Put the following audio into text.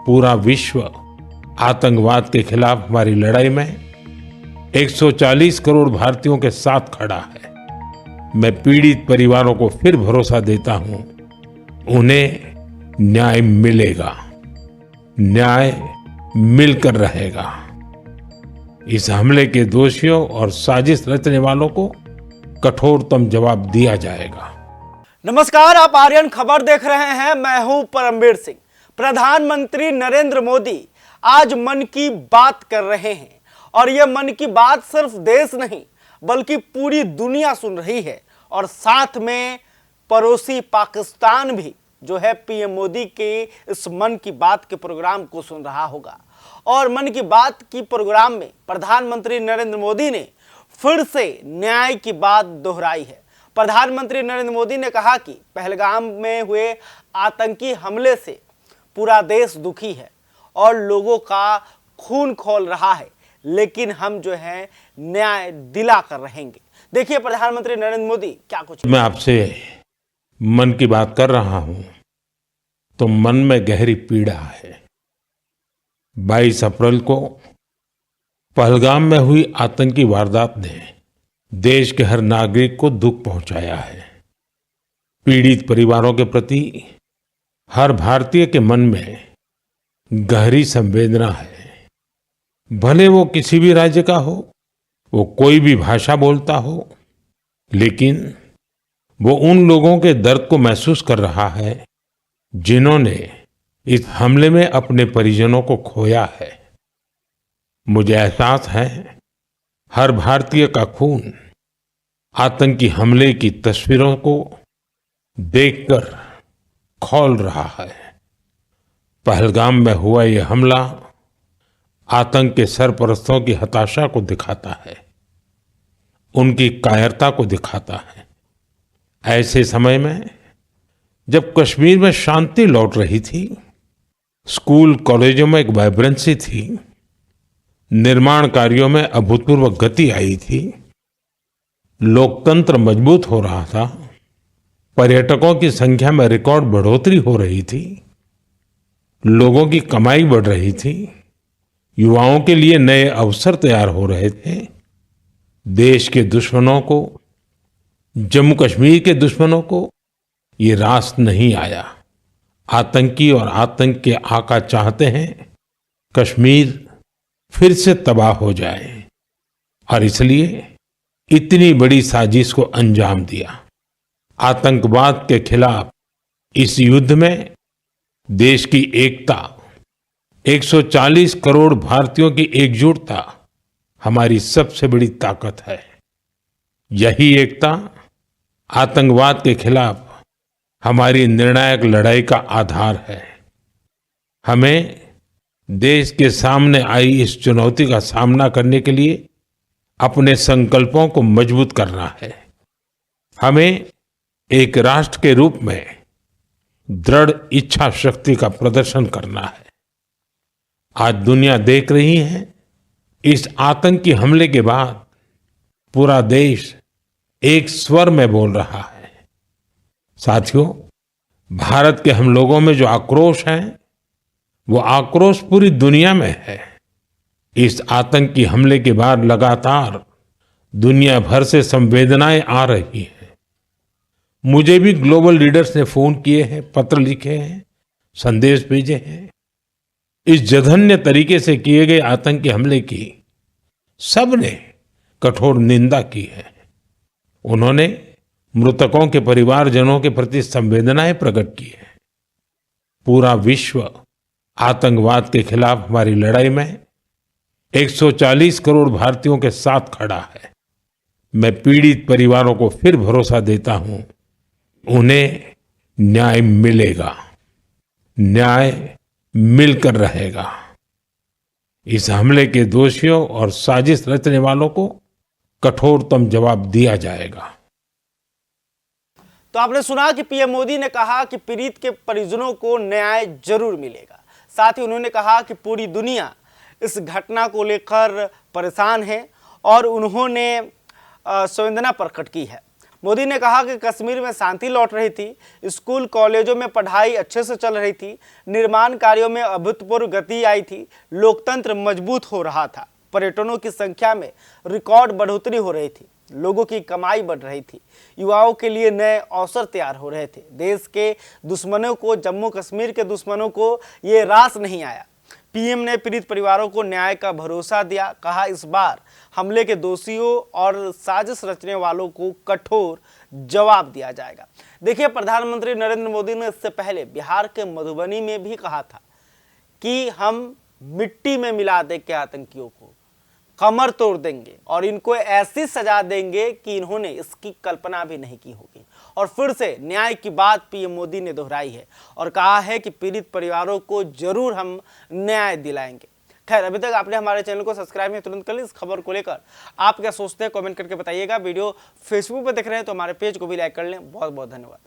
पूरा विश्व आतंकवाद के खिलाफ हमारी लड़ाई में 140 करोड़ भारतीयों के साथ खड़ा है। मैं पीड़ित परिवारों को फिर भरोसा देता हूं, उन्हें न्याय मिलेगा, न्याय मिलकर रहेगा। इस हमले के दोषियों और साजिश रचने वालों को कठोरतम जवाब दिया जाएगा। नमस्कार, आप आर्यन खबर देख रहे हैं। मैं हूं परमवीर सिंह। प्रधानमंत्री नरेंद्र मोदी आज मन की बात कर रहे हैं और यह मन की बात सिर्फ देश नहीं बल्कि पूरी दुनिया सुन रही है और साथ में पड़ोसी पाकिस्तान भी जो है पीएम मोदी के इस मन की बात के प्रोग्राम को सुन रहा होगा। और मन की बात की प्रोग्राम में प्रधानमंत्री नरेंद्र मोदी ने फिर से न्याय की बात दोहराई है। प्रधानमंत्री नरेंद्र मोदी ने कहा कि पहलगाम में हुए आतंकी हमले से पूरा देश दुखी है और लोगों का खून खौल रहा है, लेकिन हम जो है न्याय दिला कर रहेंगे। देखिए प्रधानमंत्री नरेंद्र मोदी क्या कुछ। मैं आपसे मन की बात कर रहा हूं तो मन में गहरी पीड़ा है। 22 अप्रैल को पहलगाम में हुई आतंकी वारदात ने देश के हर नागरिक को दुख पहुंचाया है। पीड़ित परिवारों के प्रति हर भारतीय के मन में गहरी संवेदना है। भले वो किसी भी राज्य का हो, वो कोई भी भाषा बोलता हो, लेकिन वो उन लोगों के दर्द को महसूस कर रहा है जिन्होंने इस हमले में अपने परिजनों को खोया है। मुझे एहसास है हर भारतीय का खून आतंकी हमले की तस्वीरों को देखकर खौल रहा है। पहलगाम में हुआ यह हमला आतंक के सरपरस्तों की हताशा को दिखाता है, उनकी कायरता को दिखाता है। ऐसे समय में जब कश्मीर में शांति लौट रही थी, स्कूल कॉलेजों में एक वाइब्रेंसी थी, निर्माण कार्यों में अभूतपूर्व गति आई थी, लोकतंत्र मजबूत हो रहा था, पर्यटकों की संख्या में रिकॉर्ड बढ़ोतरी हो रही थी, लोगों की कमाई बढ़ रही थी, युवाओं के लिए नए अवसर तैयार हो रहे थे, देश के दुश्मनों को, जम्मू कश्मीर के दुश्मनों को ये रास नहीं आया। आतंकी और आतंक के आका चाहते हैं कश्मीर फिर से तबाह हो जाए और इसलिए इतनी बड़ी साजिश को अंजाम दिया। आतंकवाद के खिलाफ इस युद्ध में देश की एकता, 140 करोड़ भारतीयों की एकजुटता हमारी सबसे बड़ी ताकत है। यही एकता आतंकवाद के खिलाफ हमारी निर्णायक लड़ाई का आधार है। हमें देश के सामने आई इस चुनौती का सामना करने के लिए अपने संकल्पों को मजबूत करना है। हमें एक राष्ट्र के रूप में दृढ़ इच्छा शक्ति का प्रदर्शन करना है। आज दुनिया देख रही है, इस आतंकी हमले के बाद पूरा देश एक स्वर में बोल रहा है। साथियों, भारत के हम लोगों में जो आक्रोश है, वो आक्रोश पूरी दुनिया में है। इस आतंकी हमले के बाद लगातार दुनिया भर से संवेदनाएं आ रही हैं। मुझे भी ग्लोबल लीडर्स ने फोन किए हैं, पत्र लिखे हैं, संदेश भेजे हैं। इस जघन्य तरीके से किए गए आतंकी हमले की सबने कठोर निंदा की है। उन्होंने मृतकों के परिवारजनों के प्रति संवेदनाएं प्रकट की है। पूरा विश्व आतंकवाद के खिलाफ हमारी लड़ाई में 140 करोड़ भारतीयों के साथ खड़ा है। मैं पीड़ित परिवारों को फिर भरोसा देता हूं, उन्हें न्याय मिलेगा, न्याय मिलकर रहेगा। इस हमले के दोषियों और साजिश रचने वालों को कठोरतम जवाब दिया जाएगा। तो आपने सुना कि पीएम मोदी ने कहा कि पीड़ित के परिजनों को न्याय जरूर मिलेगा। साथ ही उन्होंने कहा कि पूरी दुनिया इस घटना को लेकर परेशान है और उन्होंने संवेदना प्रकट की है। मोदी ने कहा कि कश्मीर में शांति लौट रही थी, स्कूल कॉलेजों में पढ़ाई अच्छे से चल रही थी, निर्माण कार्यों में अभूतपूर्व गति आई थी, लोकतंत्र मजबूत हो रहा था, पर्यटकों की संख्या में रिकॉर्ड बढ़ोतरी हो रही थी, लोगों की कमाई बढ़ रही थी, युवाओं के लिए नए अवसर तैयार हो रहे थे। देश के दुश्मनों को, जम्मू कश्मीर के दुश्मनों को ये रास नहीं आया। पीएम ने पीड़ित परिवारों को न्याय का भरोसा दिया। कहा, इस बार हमले के दोषियों और साजिश रचने वालों को कठोर जवाब दिया जाएगा। देखिए, प्रधानमंत्री नरेंद्र मोदी ने इससे पहले बिहार के मधुबनी में भी कहा था कि हम मिट्टी में मिला देंगे आतंकियों को, कमर तोड़ देंगे और इनको ऐसी सजा देंगे कि इन्होंने इसकी कल्पना भी नहीं की होगी। और फिर से न्याय की बात पीएम मोदी ने दोहराई है और कहा है कि पीड़ित परिवारों को जरूर हम न्याय दिलाएंगे। खैर, अभी तक आपने हमारे चैनल को सब्सक्राइब नहीं तुरंत कर ली। इस खबर को लेकर आप क्या सोचते हैं, कमेंट करके बताइएगा। वीडियो फेसबुक पर देख रहे हैं तो हमारे पेज को भी लाइक कर लें। बहुत बहुत धन्यवाद।